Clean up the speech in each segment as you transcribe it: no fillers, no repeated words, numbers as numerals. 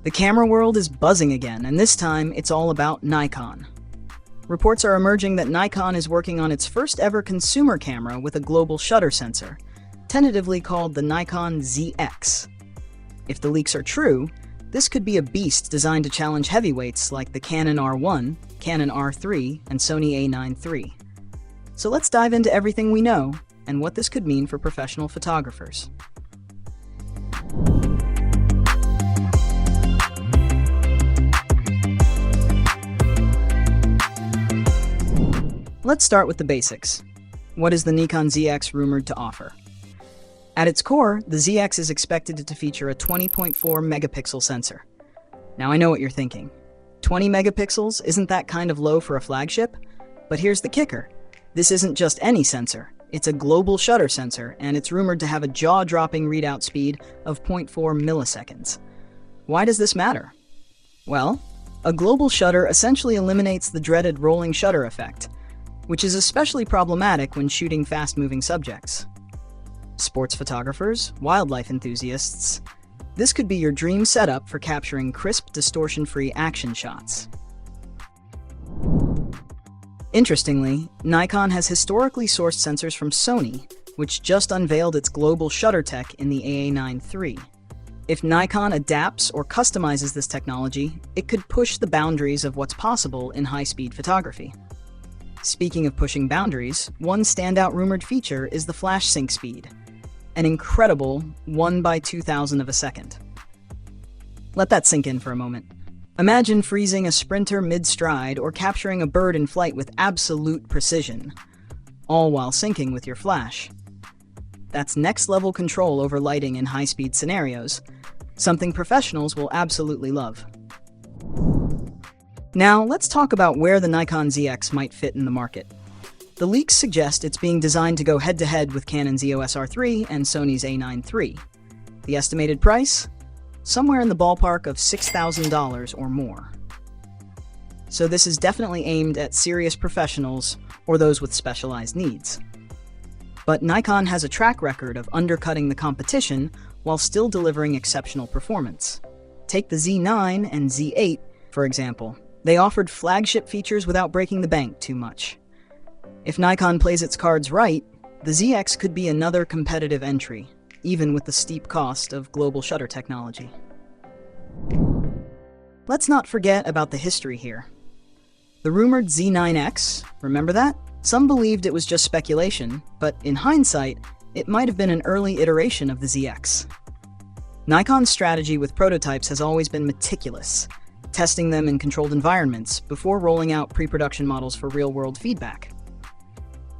The camera world is buzzing again, and this time it's all about Nikon. Reports are emerging that Nikon is working on its first ever consumer camera with a global shutter sensor, tentatively called the Nikon ZX. If the leaks are true, this could be a beast designed to challenge heavyweights like the Canon R1, Canon R3, and Sony A9 III. So let's dive into everything we know and what this could mean for professional photographers. Let's start with the basics. What is the Nikon ZX rumored to offer? At its core, the ZX is expected to feature a 20.4 megapixel sensor. Now I know what you're thinking. 20 megapixels, isn't that kind of low for a flagship? But here's the kicker. This isn't just any sensor. It's a global shutter sensor, and it's rumored to have a jaw-dropping readout speed of 0.4 milliseconds. Why does this matter? Well, a global shutter essentially eliminates the dreaded rolling shutter effect, which is especially problematic when shooting fast-moving subjects. Sports photographers, wildlife enthusiasts, this could be your dream setup for capturing crisp, distortion-free action shots. Interestingly, Nikon has historically sourced sensors from Sony, which just unveiled its global shutter tech in the A9 III. If Nikon adapts or customizes this technology, it could push the boundaries of what's possible in high-speed photography. Speaking of pushing boundaries, one standout rumored feature is the flash sync speed, an incredible 1/2000 of a second. Let that sink in for a moment. Imagine freezing a sprinter mid-stride or capturing a bird in flight with absolute precision, all while syncing with your flash. That's next-level control over lighting in high-speed scenarios, something professionals will absolutely love. Now, let's talk about where the Nikon ZX might fit in the market. The leaks suggest it's being designed to go head-to-head with Canon's EOS R3 and Sony's A9 III. The estimated price? Somewhere in the ballpark of $6,000 or more. So this is definitely aimed at serious professionals or those with specialized needs. But Nikon has a track record of undercutting the competition while still delivering exceptional performance. Take the Z9 and Z8, for example. They offered flagship features without breaking the bank too much. If Nikon plays its cards right, the ZX could be another competitive entry, even with the steep cost of global shutter technology. Let's not forget about the history here. The rumored Z9X, remember that? Some believed it was just speculation, but in hindsight, it might have been an early iteration of the ZX. Nikon's strategy with prototypes has always been meticulous, testing them in controlled environments before rolling out pre-production models for real-world feedback.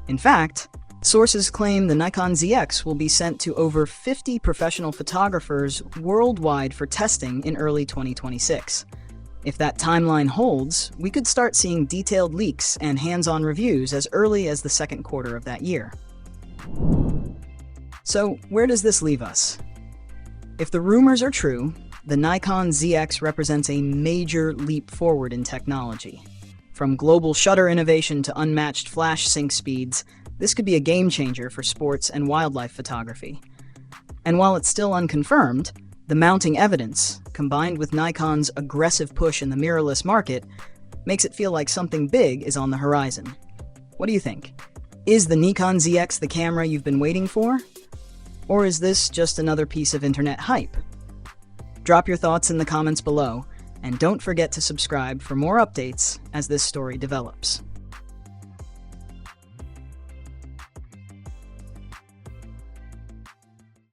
In fact, sources claim the Nikon ZX will be sent to over 50 professional photographers worldwide for testing in early 2026. If that timeline holds, we could start seeing detailed leaks and hands-on reviews as early as the second quarter of that year. So, where does this leave us? If the rumors are true, the Nikon ZX represents a major leap forward in technology. From global shutter innovation to unmatched flash sync speeds, this could be a game changer for sports and wildlife photography. And while it's still unconfirmed, the mounting evidence, combined with Nikon's aggressive push in the mirrorless market, makes it feel like something big is on the horizon. What do you think? Is the Nikon ZX the camera you've been waiting for? Or is this just another piece of internet hype? Drop your thoughts in the comments below, and don't forget to subscribe for more updates as this story develops.